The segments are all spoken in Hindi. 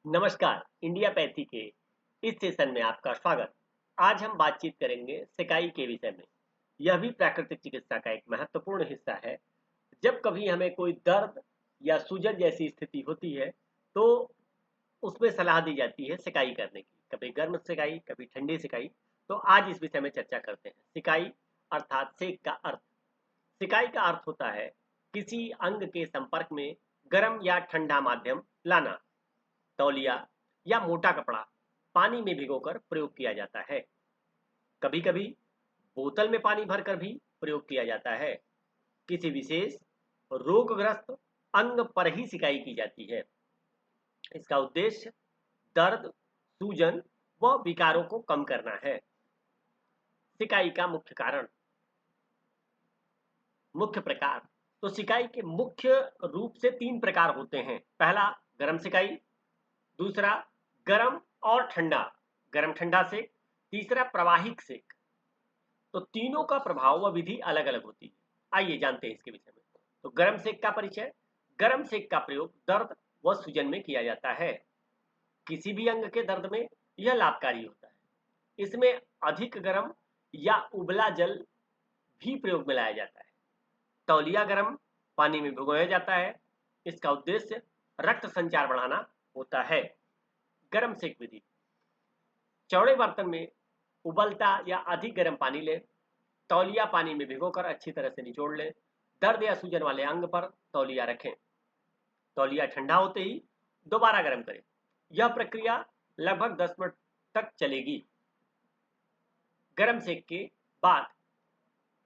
नमस्कार, इंडिया पैथी के इस सेशन में आपका स्वागत। आज हम बातचीत करेंगे सिकाई के विषय में। यह भी प्राकृतिक चिकित्सा का एक महत्वपूर्ण हिस्सा है। जब कभी हमें कोई दर्द या सूजन जैसी स्थिति होती है, तो उसमें सलाह दी जाती है सिकाई करने की। कभी गर्म सिकाई, कभी ठंडी सिकाई। तो आज इस विषय में चर्चा करते हैं। सिकाई अर्थात सेक का अर्थ। सिकाई का अर्थ होता है किसी अंग के संपर्क में गर्म या ठंडा माध्यम लाना। तौलिया या मोटा कपड़ा पानी में भिगोकर प्रयोग किया जाता है। कभी कभी बोतल में पानी भरकर भी प्रयोग किया जाता है। किसी विशेष रोगग्रस्त अंग पर ही सिकाई की जाती है। इसका उद्देश्य दर्द, सूजन व विकारों को कम करना है। सिकाई का मुख्य कारण, मुख्य प्रकार। तो सिकाई के मुख्य रूप से तीन प्रकार होते हैं। पहला गर्म सिकाई, दूसरा गरम और ठंडा, गरम ठंडा सेक, तीसरा प्रवाहिक सेक। तो तीनों का प्रभाव व विधि अलग अलग होती है। आइए जानते हैं इसके विषय में। तो गरम सेक का परिचय। गरम सेक का प्रयोग दर्द व सूजन में किया जाता है। किसी भी अंग के दर्द में यह लाभकारी होता है। इसमें अधिक गर्म या उबला जल भी प्रयोग में लाया जाता है। तौलिया गर्म पानी में भिगोया जाता है। इसका उद्देश्य रक्त संचार बढ़ाना होता है। गर्म सेक विधि, चौड़े बर्तन में उबलता या अधिक गर्म पानी लें। तौलिया पानी में भिगोकर अच्छी तरह से निचोड़ लें। दर्द या सूजन वाले अंग पर तौलिया रखें। तौलिया ठंडा होते ही दोबारा गर्म करें। यह प्रक्रिया लगभग 10 मिनट तक चलेगी। गर्म सेक के बाद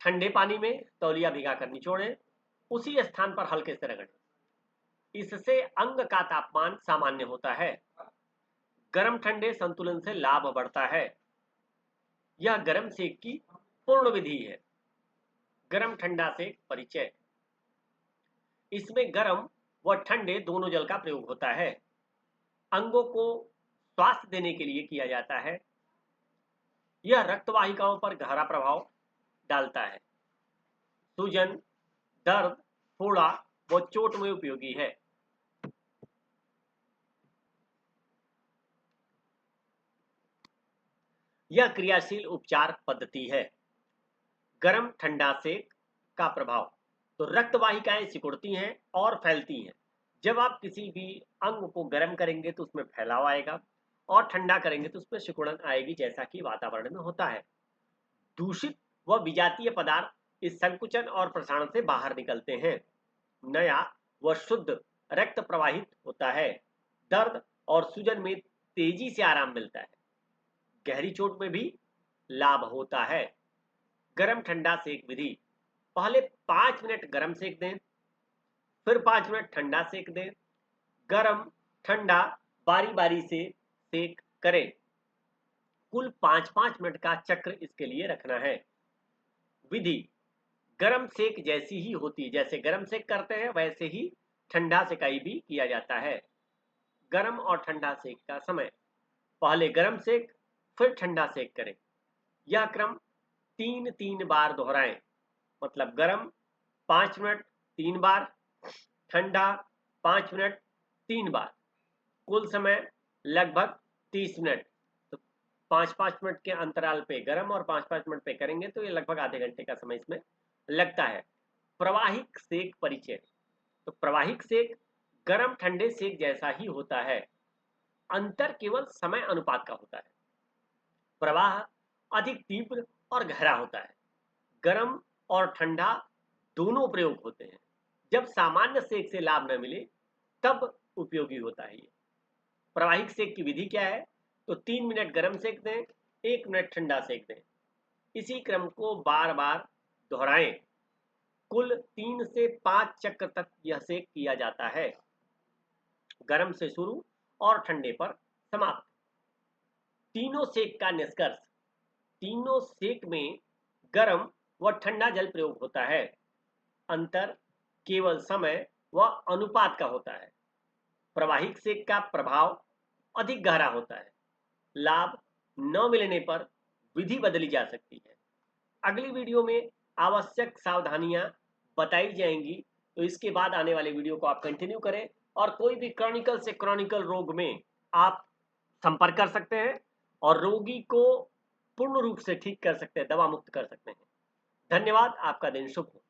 ठंडे पानी में तौलिया भिगाकर निचोड़ें। उसी स्थान पर हल्के से रगड़ें। इससे अंग का तापमान सामान्य होता है। गर्म ठंडे संतुलन से लाभ बढ़ता है। यह गर्म सेक की पूर्ण विधि है। गर्म ठंडा सेक परिचय। इसमें गर्म व ठंडे दोनों जल का प्रयोग होता है। अंगों को स्वास्थ्य देने के लिए किया जाता है। यह रक्त वाहिकाओं पर गहरा प्रभाव डालता है। सूजन, दर्द, फोड़ा व चोट में उपयोगी है। यह क्रियाशील उपचार पद्धति है। गर्म ठंडा सेक का प्रभाव। तो रक्त वाहिकाएं सिकुड़ती हैं और फैलती हैं। जब आप किसी भी अंग को गर्म करेंगे तो उसमें फैलाव आएगा, और ठंडा करेंगे तो उसमें सिकुड़न आएगी, जैसा कि वातावरण में होता है। दूषित व विजातीय पदार्थ इस संकुचन और प्रसारण से बाहर निकलते हैं। नया व शुद्ध रक्त प्रवाहित होता है। दर्द और सूजन में तेजी से आराम मिलता है। गहरी चोट में भी लाभ होता है। गर्म ठंडा सेक विधि, पहले 5 मिनट गर्म सेक दें, फिर 5 मिनट ठंडा सेक दें। गर्म ठंडा बारी बारी से सेक करें। कुल 5-5 मिनट का चक्र इसके लिए रखना है। विधि गर्म सेक जैसी ही होती है। जैसे गर्म सेक करते हैं वैसे ही ठंडा सेकाई भी किया जाता है। गर्म और ठंडा सेक का समय, पहले गर्म सेक फिर ठंडा सेक करें। यह क्रम 3-3 बार दोहराएं। मतलब गर्म 5 मिनट 3 बार, ठंडा 5 मिनट 3 बार। कुल समय लगभग 30 मिनट। तो 5-5 मिनट के अंतराल पे गर्म और 5-5 मिनट पे करेंगे तो ये लगभग आधे घंटे का समय इसमें लगता है। प्रवाहिक सेक परिचय। तो प्रवाहिक सेक गर्म ठंडे सेक जैसा ही होता है। अंतर केवल समय अनुपात का होता है। प्रवाह अधिक तीव्र और गहरा होता है। गर्म और ठंडा दोनों प्रयोग होते हैं। जब सामान्य सेक से लाभ न मिले तब उपयोगी होता है ये। प्रवाहिक सेक की विधि क्या है? तो 3 मिनट गर्म सेक दें, 1 मिनट ठंडा सेक दें। इसी क्रम को बार बार दोहराएं। कुल 3 से 5 चक्र तक यह सेक किया जाता है। गर्म से शुरू और ठंडे पर समाप्त। तीनों सेक का निष्कर्ष, तीनों सेक में गर्म व ठंडा जल प्रयोग होता है। अंतर केवल समय व अनुपात का होता है। प्रवाहिक सेक का प्रभाव अधिक गहरा होता है। लाभ न मिलने पर विधि बदली जा सकती है। अगली वीडियो में आवश्यक सावधानियां बताई जाएंगी। तो इसके बाद आने वाले वीडियो को आप कंटिन्यू करें, और कोई भी क्रॉनिकल से क्रॉनिकल रोग में आप संपर्क कर सकते हैं और रोगी को पूर्ण रूप से ठीक कर सकते हैं, दवा मुक्त कर सकते हैं। धन्यवाद। आपका दिन शुभ हो।